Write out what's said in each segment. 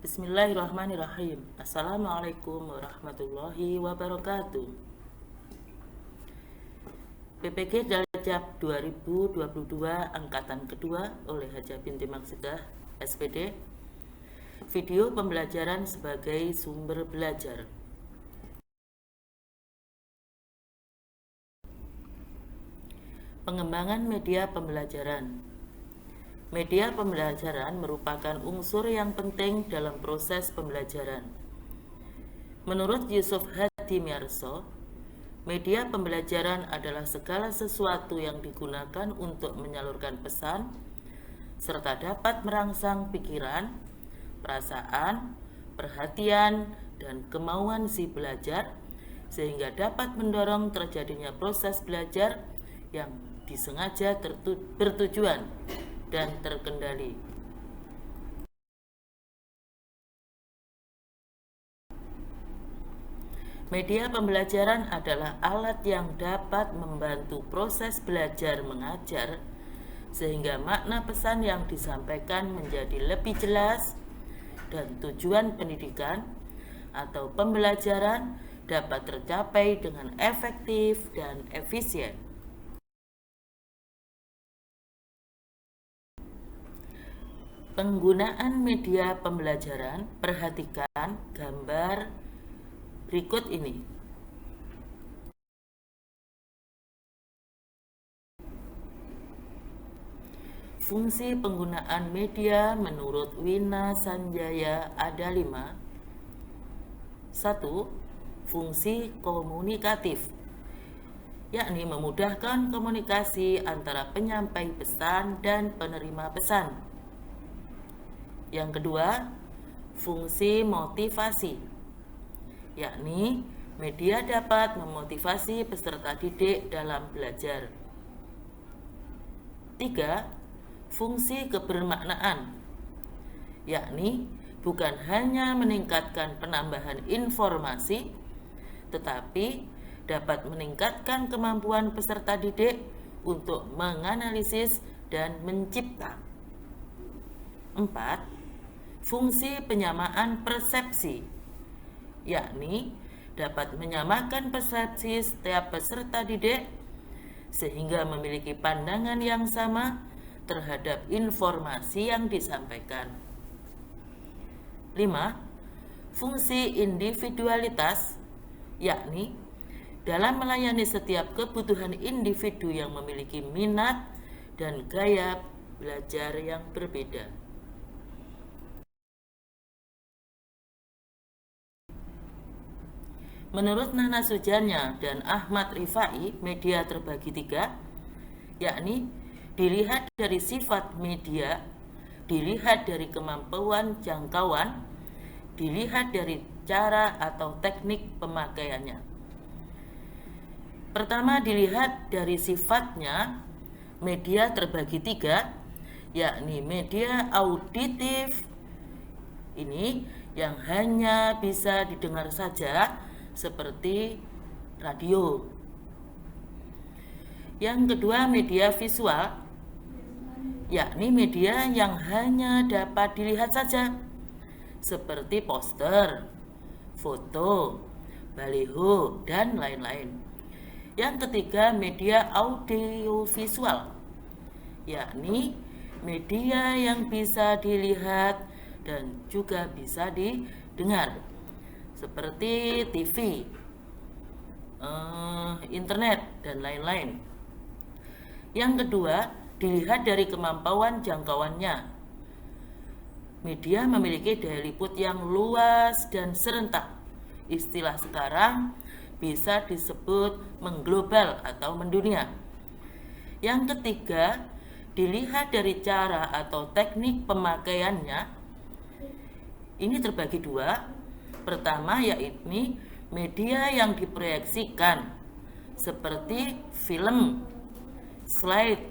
Bismillahirrahmanirrahim. Assalamualaikum warahmatullahi wabarakatuh. PPG Dalajab 2022 Angkatan Kedua oleh Haja Binti Maksidah, SPD. Video pembelajaran sebagai sumber belajar. Pengembangan media pembelajaran. Media pembelajaran merupakan unsur yang penting dalam proses pembelajaran. Menurut Yusuf Hadimyarso, media pembelajaran adalah segala sesuatu yang digunakan untuk menyalurkan pesan, serta dapat merangsang pikiran, perasaan, perhatian, dan kemauan si belajar, sehingga dapat mendorong terjadinya proses belajar yang disengaja bertujuan dan terkendali. Media pembelajaran adalah alat yang dapat membantu proses belajar mengajar sehingga makna pesan yang disampaikan menjadi lebih jelas dan tujuan pendidikan atau pembelajaran dapat tercapai dengan efektif dan efisien. Penggunaan media pembelajaran, perhatikan gambar berikut ini. Fungsi penggunaan media menurut Wina Sanjaya ada 5. 1. Fungsi komunikatif, yakni memudahkan komunikasi antara penyampai pesan dan penerima pesan. Yang kedua, fungsi motivasi, yakni media dapat memotivasi peserta didik dalam belajar. 3. Fungsi kebermaknaan, yakni bukan hanya meningkatkan penambahan informasi, tetapi dapat meningkatkan kemampuan peserta didik untuk menganalisis dan mencipta. 4. Fungsi penyamaan persepsi, yakni dapat menyamakan persepsi setiap peserta didik sehingga memiliki pandangan yang sama terhadap informasi yang disampaikan. 5. Fungsi individualitas, yakni dalam melayani setiap kebutuhan individu yang memiliki minat dan gaya belajar yang berbeda. Menurut Nana Sujanya dan Ahmad Rifai, media terbagi 3, yakni dilihat dari sifat media, dilihat dari kemampuan jangkauan, dilihat dari cara atau teknik pemakaiannya. Pertama, dilihat dari sifatnya, media terbagi 3, yakni media auditif, ini yang hanya bisa didengar saja, seperti radio. Yang kedua, media visual, yakni media yang hanya dapat dilihat saja, seperti poster, foto, baliho, dan lain-lain. Yang ketiga, media audiovisual, yakni media yang bisa dilihat dan juga bisa didengar, seperti TV, internet, dan lain-lain. Yang kedua, dilihat dari kemampuan jangkauannya. Media memiliki daya liput yang luas dan serentak. Istilah sekarang bisa disebut mengglobal atau mendunia. Yang ketiga, dilihat dari cara atau teknik pemakaiannya. Ini terbagi 2. Pertama, yaitu media yang diproyeksikan, seperti film, slide,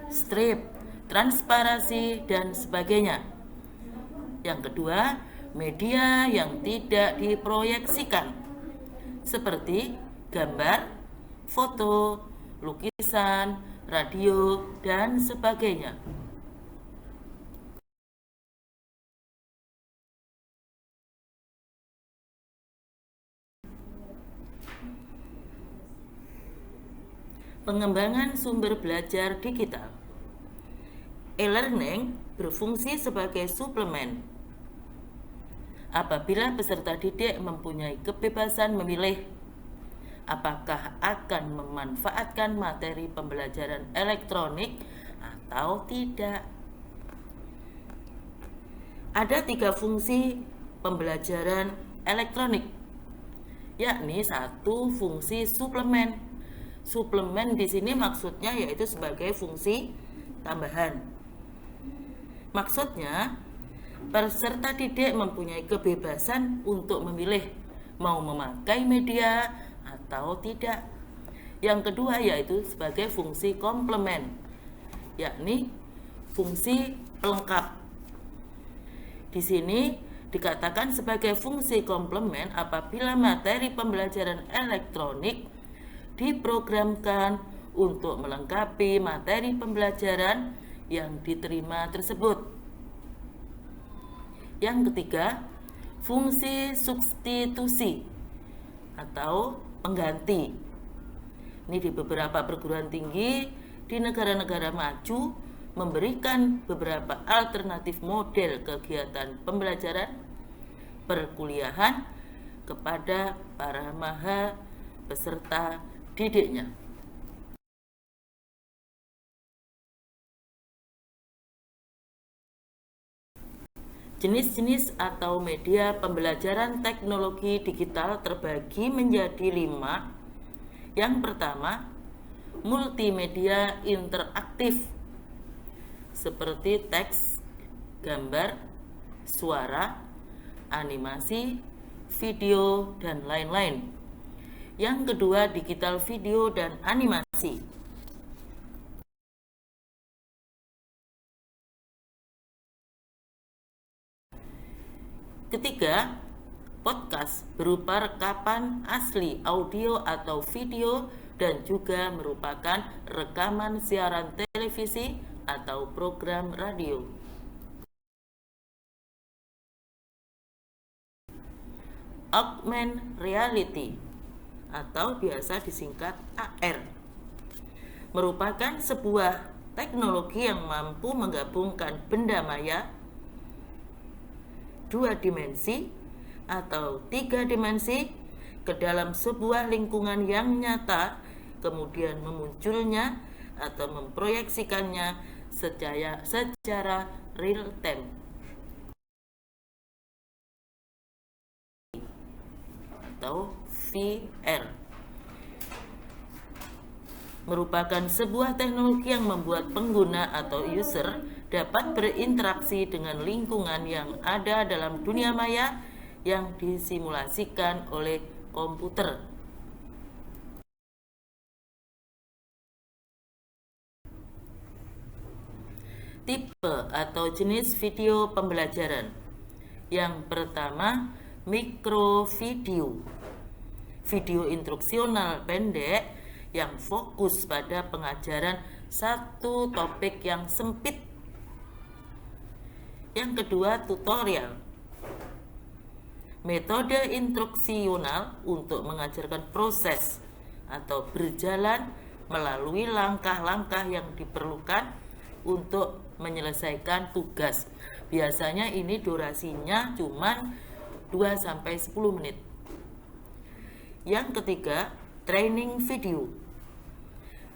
strip, transparansi, dan sebagainya. Yang kedua, media yang tidak diproyeksikan, seperti gambar, foto, lukisan, radio, dan sebagainya. Pengembangan sumber belajar digital. E-learning berfungsi sebagai suplemen. Apabila peserta didik mempunyai kebebasan memilih apakah akan memanfaatkan materi pembelajaran elektronik atau tidak. Ada 3 fungsi pembelajaran elektronik, yakni 1 fungsi suplemen. Suplemen di sini maksudnya yaitu sebagai fungsi tambahan. Maksudnya, peserta didik mempunyai kebebasan untuk memilih mau memakai media atau tidak. Yang kedua yaitu sebagai fungsi komplement, yakni fungsi pelengkap. Di sini dikatakan sebagai fungsi komplement apabila materi pembelajaran elektronik diprogramkan untuk melengkapi materi pembelajaran yang diterima tersebut. Yang ketiga, fungsi substitusi atau pengganti. Ini di beberapa perguruan tinggi di negara-negara maju memberikan beberapa alternatif model kegiatan pembelajaran perkuliahan kepada para maha peserta didiknya. Jenis-jenis atau media pembelajaran teknologi digital terbagi menjadi 5. Yang pertama, multimedia interaktif seperti teks, gambar, suara, animasi, video, dan lain-lain. Yang kedua, digital video dan animasi. Ketiga, podcast berupa rekaman asli audio atau video dan juga merupakan rekaman siaran televisi atau program radio. Augmented reality atau biasa disingkat AR merupakan sebuah teknologi yang mampu menggabungkan benda maya 2 dimensi atau 3 dimensi ke dalam sebuah lingkungan yang nyata, kemudian memunculnya atau memproyeksikannya secara real time atau VR. Merupakan sebuah teknologi yang membuat pengguna atau user dapat berinteraksi dengan lingkungan yang ada dalam dunia maya yang disimulasikan oleh komputer. Tipe atau jenis video pembelajaran. Yang pertama, mikrovideo. Video instruksional pendek yang fokus pada pengajaran satu topik yang sempit. Yang kedua, tutorial. Metode instruksional untuk mengajarkan proses atau berjalan melalui langkah-langkah yang diperlukan untuk menyelesaikan tugas. Biasanya ini durasinya cuma 2-10 menit. Yang ketiga, training video.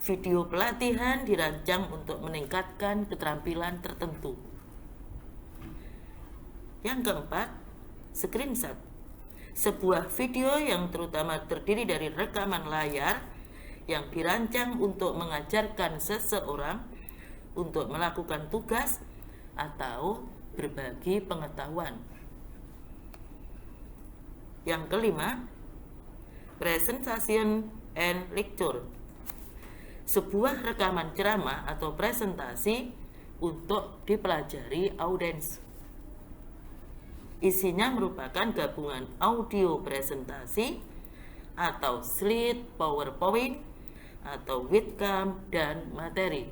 Video pelatihan dirancang untuk meningkatkan keterampilan tertentu. Yang keempat, screenshot. Sebuah video yang terutama terdiri dari rekaman layar yang dirancang untuk mengajarkan seseorang untuk melakukan tugas atau berbagi pengetahuan. Yang kelima, presentation and lecture. Sebuah rekaman ceramah atau presentasi untuk dipelajari audiens. Isinya merupakan gabungan audio presentasi atau slide PowerPoint atau webcam dan materi.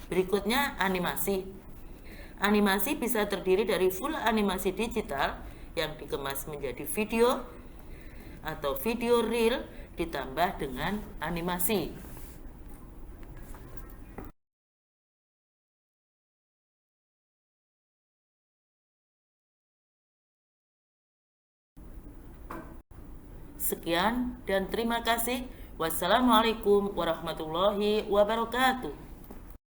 Berikutnya, animasi. Animasi bisa terdiri dari full animasi digital yang dikemas menjadi video atau video reel ditambah dengan animasi. Sekian dan terima kasih. Wassalamualaikum warahmatullahi wabarakatuh.